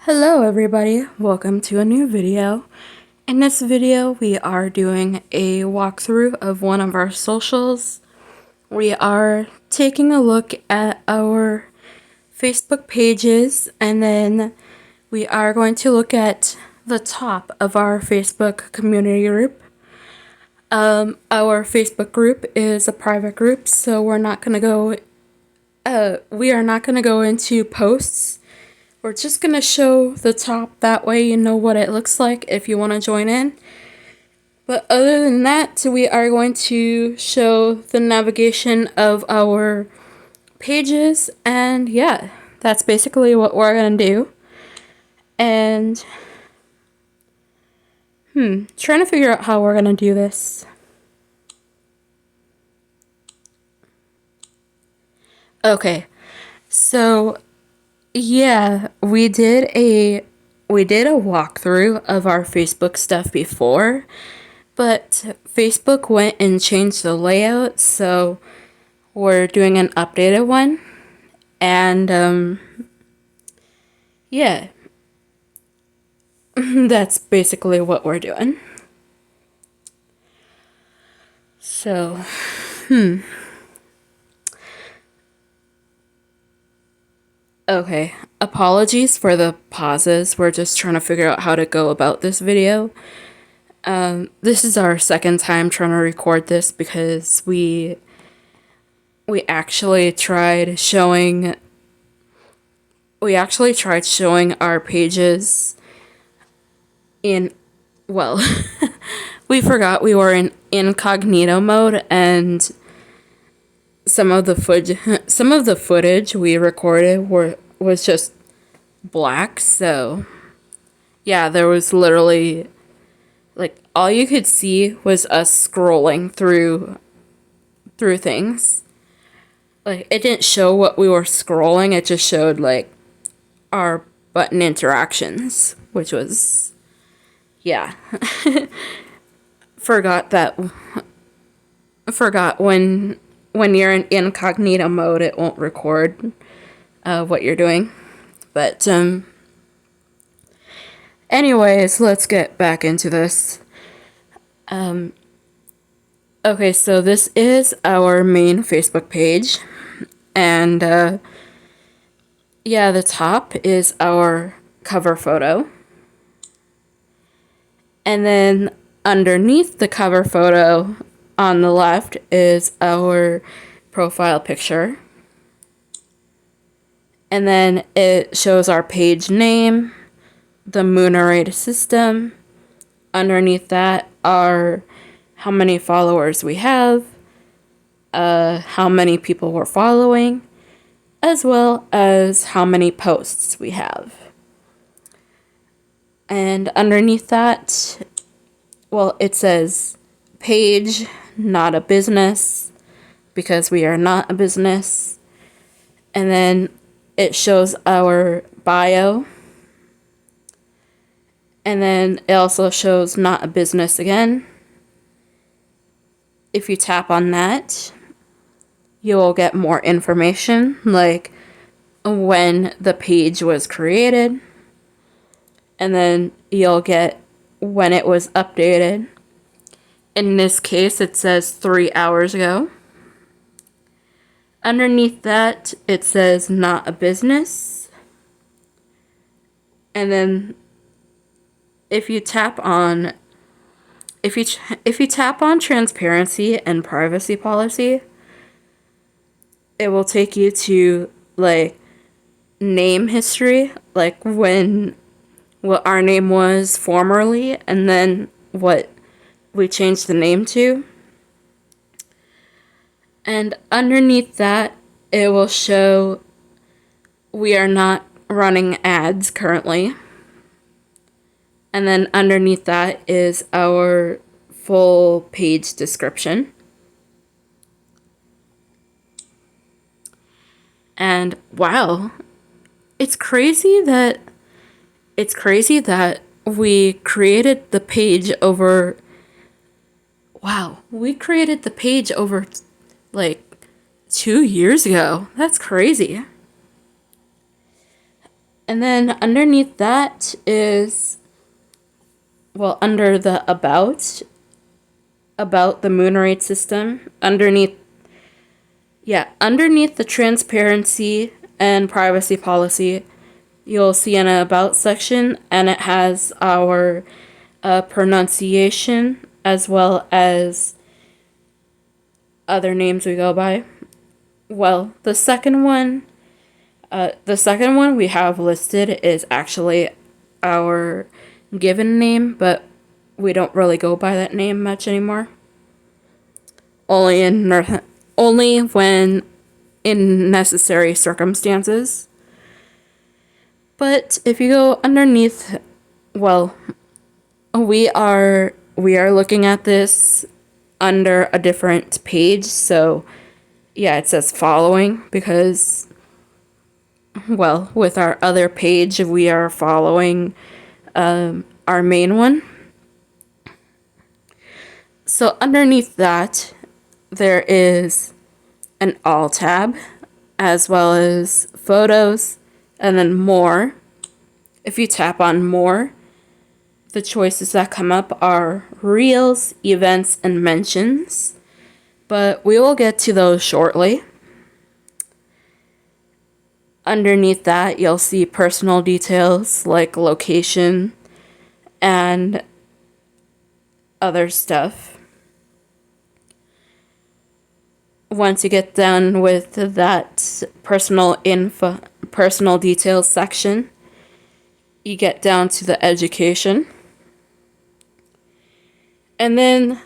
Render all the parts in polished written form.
Hello everybody, welcome to a new video. In this video we are doing a walkthrough of one of our socials. We are taking a look at our Facebook pages and then we are going to look at the top of our Facebook community group. Our Facebook group is a private group, so we are not going to go into posts. We're just going to show the top, that way you know what it looks like if you want to join in. But other than that, we are going to show the navigation of our pages, and yeah, that's basically what we're going to do. And, trying to figure out how we're going to do this. Okay, so yeah, we did a walkthrough of our Facebook stuff before, but Facebook went and changed the layout, so we're doing an updated one. And yeah, that's basically what we're doing. So, okay, apologies for the pauses. We're just trying to figure out how to go about this video. This is our second time trying to record this because we actually tried showing our pages in, well, we forgot we were in incognito mode, and some of the footage we recorded was just black. So yeah, there was literally like all you could see was us scrolling through things. Like it didn't show what we were scrolling, it just showed like our button interactions, which was, yeah. Forgot when you're in incognito mode, it won't record what you're doing. But anyways, let's get back into this. Okay, so this is our main Facebook page, and yeah, the top is our cover photo, and then underneath the cover photo on the left is our profile picture. And then it shows our page name, the moon array system. Underneath that are how many followers we have, how many people we're following, as well as how many posts we have. And underneath that, well, it says page, not a business, because we are not a business. And then it shows our bio. And then it also shows not a business again. If you tap on that, you will get more information, like when the page was created. And then you'll get when it was updated. In this case, it says 3 hours ago. Underneath that, it says not a business. And then if you tap on transparency and privacy policy, it will take you to like name history, like what our name was formerly and then what we changed the name to. And underneath that, it will show we are not running ads currently. And then underneath that is our full page description. And wow, it's crazy that we created the page over like 2 years ago. That's crazy. And then underneath that is, well, under the about the Moonrate system, underneath the transparency and privacy policy, you'll see an about section, and it has our pronunciation as well as other names we go by. Well, the second one we have listed is actually our given name, but we don't really go by that name much anymore. Only when in necessary circumstances. But if you go underneath, well, we are looking at this under a different page, so yeah, it says following because, well, with our other page, we are following our main one. So underneath that, there is an all tab, as well as photos, and then more. If you tap on more, the choices that come up are reels, events, and mentions, but we will get to those shortly. Underneath that, you'll see personal details like location and other stuff. Once you get done with that personal details section, you get down to the education. And then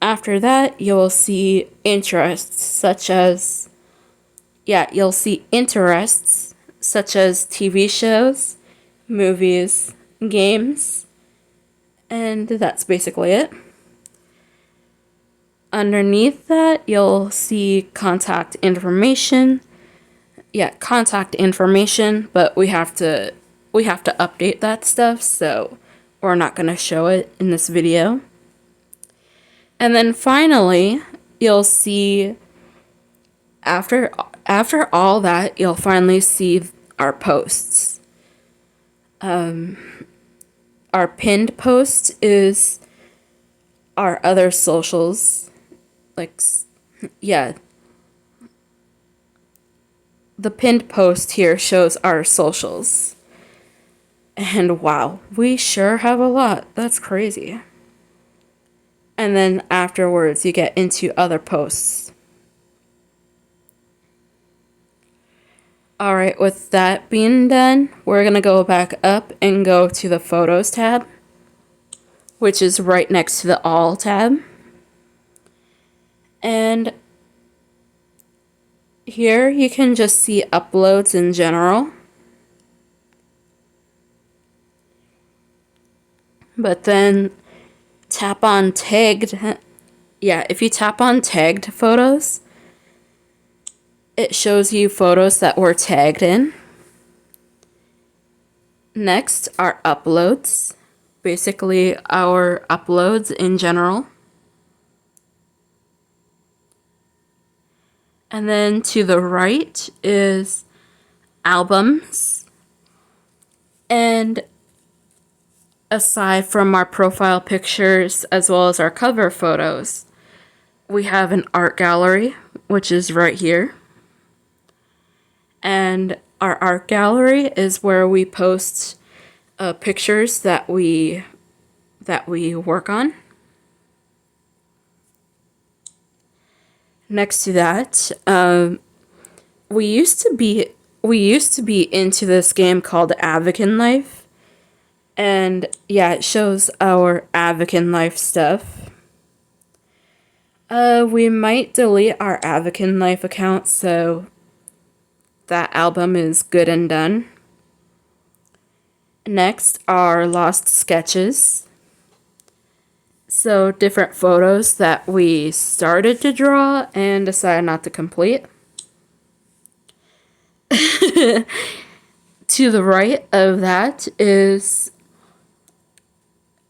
after that, you'll see interests such as TV shows, movies, games, and that's basically it. Underneath that, you'll see contact information. Contact information, but we have to update that stuff, so we're not going to show it in this video. And then finally, you'll see after all that, you'll finally see our posts. Our pinned post is our other socials. The pinned post here shows our socials. And wow, we sure have a lot. That's crazy. And then afterwards, you get into other posts. Alright, with that being done, we're going to go back up and go to the Photos tab, which is right next to the All tab. And here you can just see uploads in general. But then tap on tagged. If you tap on tagged photos, it shows you photos that were tagged in. Next are uploads, basically our uploads in general. And then to the right is albums. And aside from our profile pictures as well as our cover photos, we have an art gallery, which is right here. And our art gallery is where we post pictures that we work on. Next to that, we used to be into this game called Avakin Life, and it shows our Avakin Life stuff. We might delete our Avakin Life account, so that album is good and done. Next are lost sketches. So different photos that we started to draw and decided not to complete. To the right of that is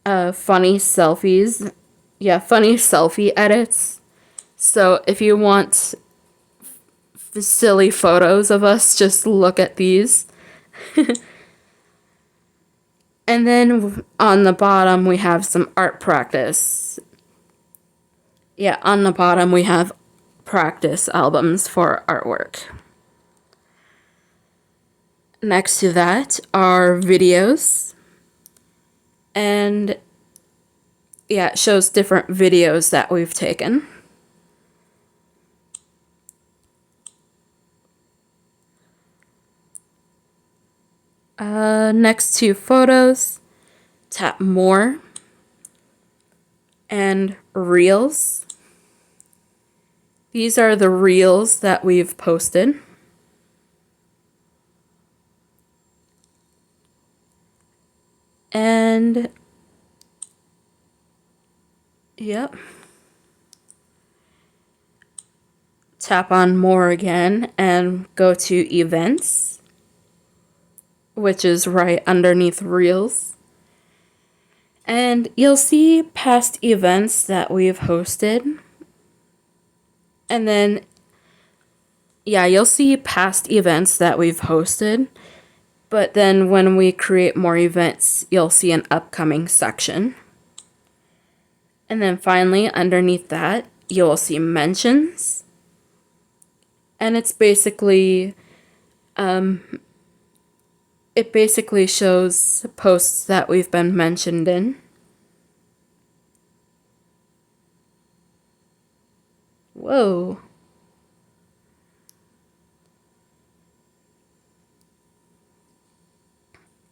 funny selfies. Funny selfie edits. So if you want silly photos of us, just look at these. And then on the bottom, we have some art practice. Yeah, on the bottom, we have practice albums for artwork. Next to that are videos. And yeah, it shows different videos that we've taken. Next to photos, tap more and reels. These are the reels that we've posted. And yep. Tap on more again and go to events, which is right underneath reels. And you'll see past events that we've hosted. And then, yeah, you'll see past events that we've hosted. But then when we create more events, you'll see an upcoming section. And then finally, underneath that, you'll see mentions. And it's basically, it basically shows posts that we've been mentioned in. Whoa.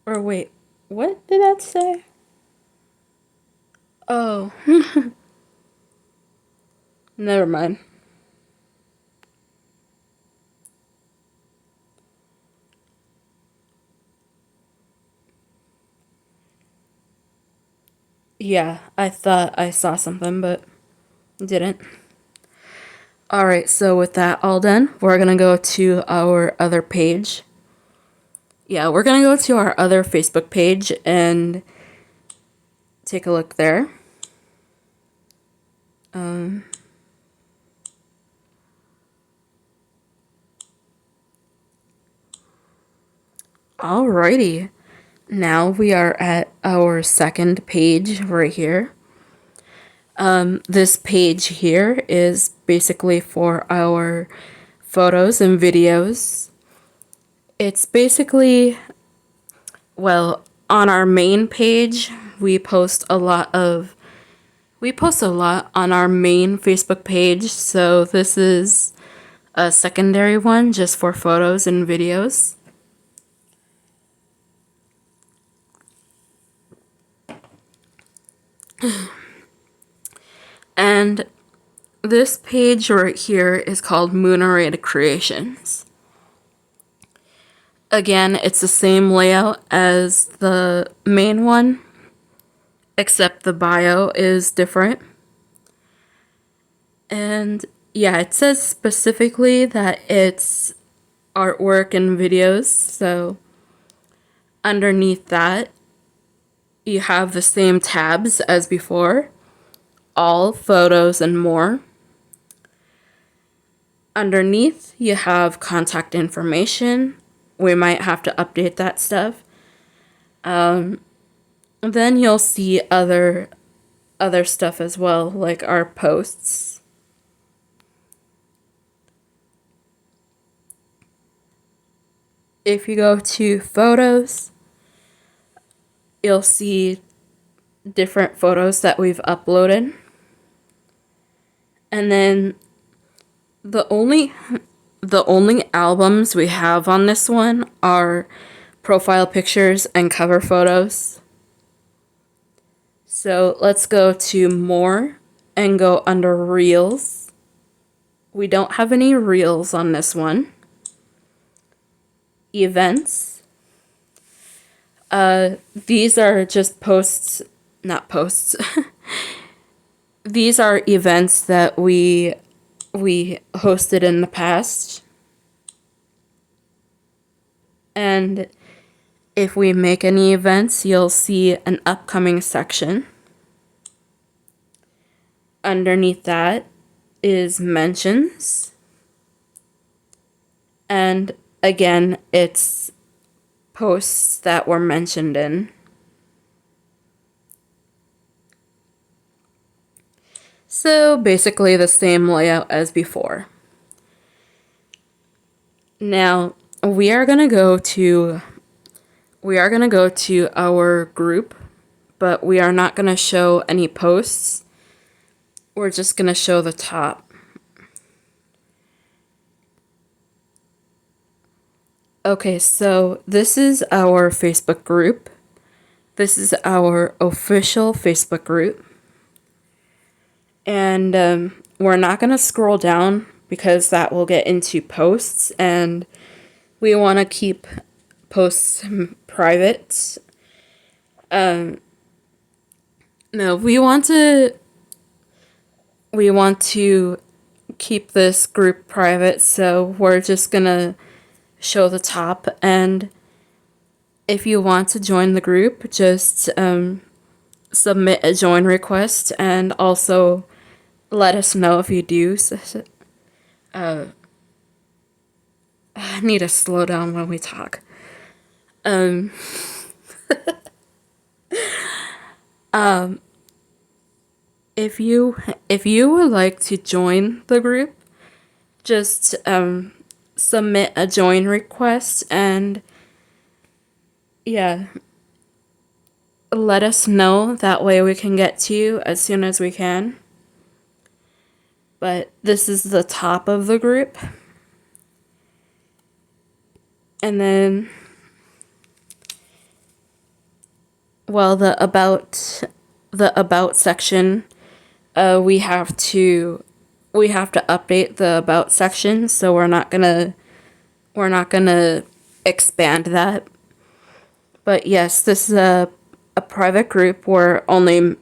Or wait, what did that say? Oh. Never mind. Yeah, I thought I saw something, but didn't. Alright, so with that all done, we're gonna go to our other page. Yeah, we're gonna go to our other Facebook page and take a look there. Alrighty. Now we are at our second page right here. This page here is basically for our photos and videos. It's basically, well, on our main page, we post a lot on our main Facebook page, so this is a secondary one just for photos and videos. And this page right here is called Moonarray Creations. Again, it's the same layout as the main one, except the bio is different. And yeah, it says specifically that it's artwork and videos, so underneath that, you have the same tabs as before, all, photos, and more. Underneath, you have contact information. We might have to update that stuff. Then you'll see other stuff as well, like our posts. If you go to photos, you'll see different photos that we've uploaded. And then the only albums we have on this one are profile pictures and cover photos. So let's go to more and go under reels. We don't have any reels on this one. Events. These are just posts, not posts. These are events that we hosted in the past. And if we make any events, you'll see an upcoming section. Underneath that is mentions. And again, it's posts that were mentioned in. So basically the same layout as before. Now we are gonna go to our group, but we are not gonna show any posts. We're just gonna show the top. Okay, so this is our Facebook group. This is our official Facebook group. And we're not going to scroll down because that will get into posts, and we want to keep posts private. No, we want to keep this group private, so we're just going to show the top. And if you want to join the group, just submit a join request, and also let us know if you do. I need to slow down when we talk. If you would like to join the group, just submit a join request, and yeah, let us know. That way we can get to you as soon as we can. But this is the top of the group. And then, well, the about section, we have to update the about section, so we're not gonna expand that. But yes, this is a private group where only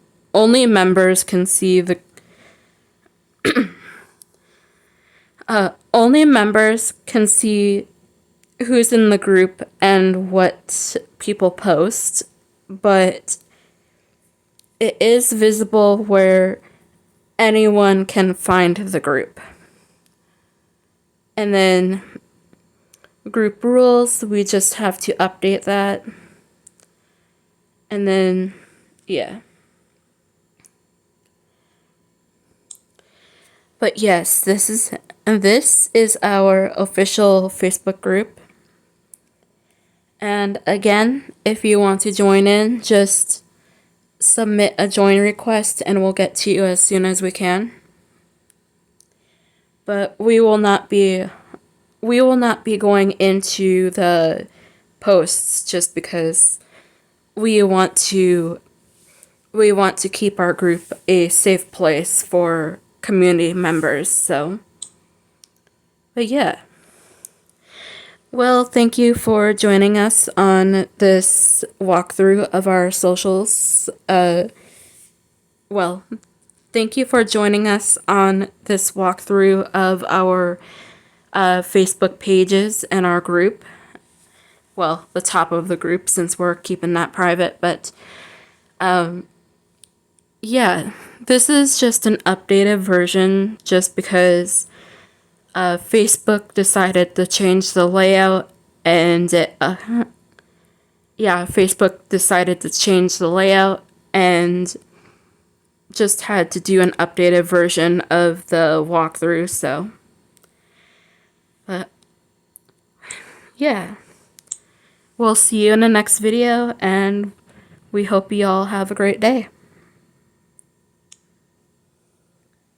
members can see the only members can see who's in the group and what people post, but it is visible where anyone can find the group. And then group rules, we just have to update that. And then, yeah. But yes, this is our official Facebook group. And again, if you want to join in, just submit a join request and we'll get to you as soon as we can. But we will not be going into the posts just because we want to keep our group a safe place for community members. So, but yeah. Well, thank you for joining us on this walkthrough of our socials. Thank you for joining us on this walkthrough of our Facebook pages and our group. Well, the top of the group, since we're keeping that private. But yeah, this is just an updated version just because Facebook decided to change the layout, and Facebook decided to change the layout and just had to do an updated version of the walkthrough. So, yeah, we'll see you in the next video, and we hope you all have a great day.